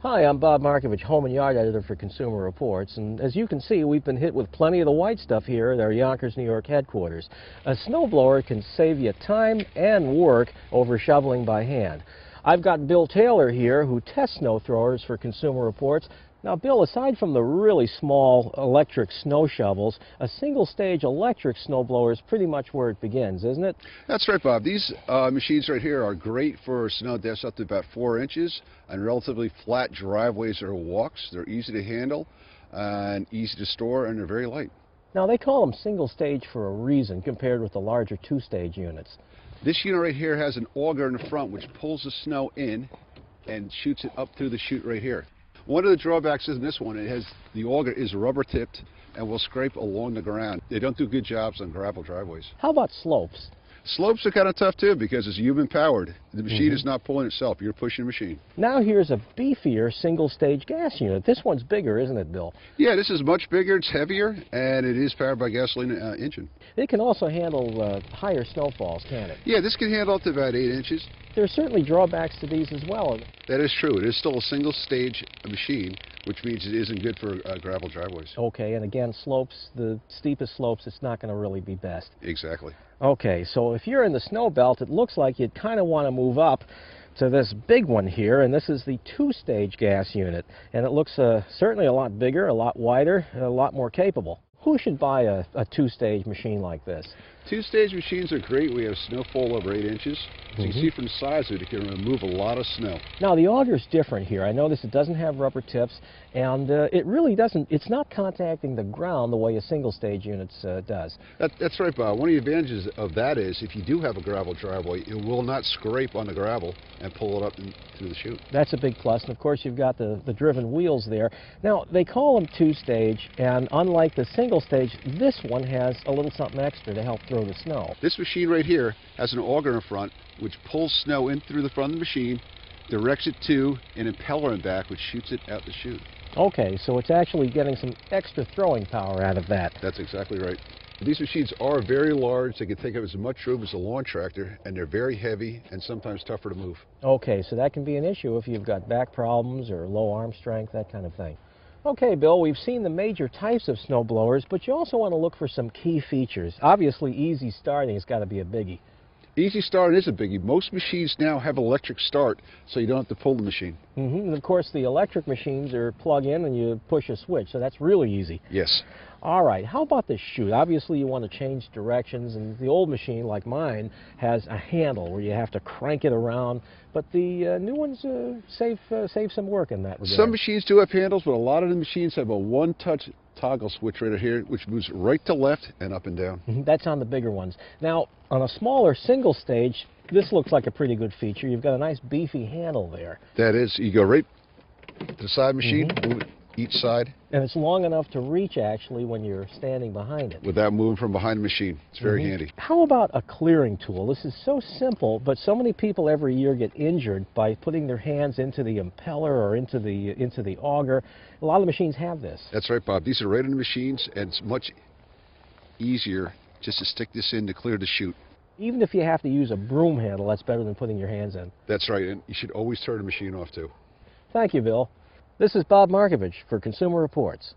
Hi, I'm Bob Markovich, Home and Yard Editor for Consumer Reports, and as you can see, we've been hit with plenty of the white stuff here at our Yonkers, New York headquarters. A snowblower can save you time and work over shoveling by hand. I've got Bill Taylor here, who tests snow throwers for Consumer Reports. Now, Bill, aside from the really small electric snow shovels, a single-stage electric snowblower is pretty much where it begins, isn't it? That's right, Bob. These machines right here are great for snow depths up to about 4 inches on relatively flat driveways or walks. They're easy to handle and easy to store, and they're very light. Now, they call them single-stage for a reason compared with the larger two-stage units. This unit right here has an auger in the front which pulls the snow in and shoots it up through the chute right here. One of the drawbacks is in this one, the auger is rubber tipped and will scrape along the ground. They don't do good jobs on gravel driveways. How about slopes? Slopes are kind of tough too because it's human powered. The machine is not pulling itself, you're pushing the machine. Now here's a beefier single-stage gas unit. This one's bigger, isn't it, Bill? Yeah, this is much bigger, it's heavier, and it is powered by gasoline engine. It can also handle higher snowfalls, can it? Yeah, this can handle up to about 8 inches. There are certainly drawbacks to these as well. That is true. It is still a single-stage machine, which means it isn't good for gravel driveways. Okay, and again, slopes, the steepest slopes, it's not going to really be best. Exactly. Okay, so if you're in the snow belt, it looks like you'd kind of want to move up to this big one here, and this is the two-stage gas unit. And it looks certainly a lot bigger, a lot wider, and a lot more capable. Who should buy a two-stage machine like this? Two-stage machines are great. We have snowfall over 8 inches. As you can see from the size of it, it can remove a lot of snow. Now, the auger's different here. I notice it doesn't have rubber tips, and it really doesn't, it's not contacting the ground the way a single-stage unit does. That's right, Bob. One of the advantages of that is if you do have a gravel driveway, it will not scrape on the gravel and pull it up through the chute. That's a big plus, and of course you've got the driven wheels there. Now, they call them two-stage, and unlike the single-stage, this one has a little something extra to help throw the snow. This machine right here has an auger in front which pulls snow in through the front of the machine, directs it to an impeller in back which shoots it out the chute. Okay, so it's actually getting some extra throwing power out of that. That's exactly right. These machines are very large. They can take up as much room as a lawn tractor, and they're very heavy and sometimes tougher to move. Okay, so that can be an issue if you've got back problems or low arm strength, that kind of thing. Okay, Bill, we've seen the major types of snow blowers, but you also want to look for some key features. Obviously, easy starting has got to be a biggie. Easy starting is a biggie. Most machines now have electric start, so you don't have to pull the machine. And of course, the electric machines are plug in and you push a switch, so that's really easy. Yes. All right, how about the chute? Obviously, you want to change directions, and the old machine, like mine, has a handle where you have to crank it around, but the new ones save some work in that regard. Some machines do have handles, but a lot of the machines have a one-touch toggle switch right here, which moves right to left and up and down. That's on the bigger ones. Now, on a smaller single stage, this looks like a pretty good feature. You've got a nice beefy handle there. That is, you go right to the side machine, move it each side. And it's long enough to reach, actually, when you're standing behind it. Without moving from behind the machine. It's very handy. How about a clearing tool? This is so simple, but so many people every year get injured by putting their hands into the impeller or into the auger. A lot of the machines have this. That's right, Bob. These are right in the machines, and it's much easier just to stick this in to clear the chute. Even if you have to use a broom handle, that's better than putting your hands in. That's right, and you should always turn the machine off, too. Thank you, Bill. This is Bob Markovich for Consumer Reports.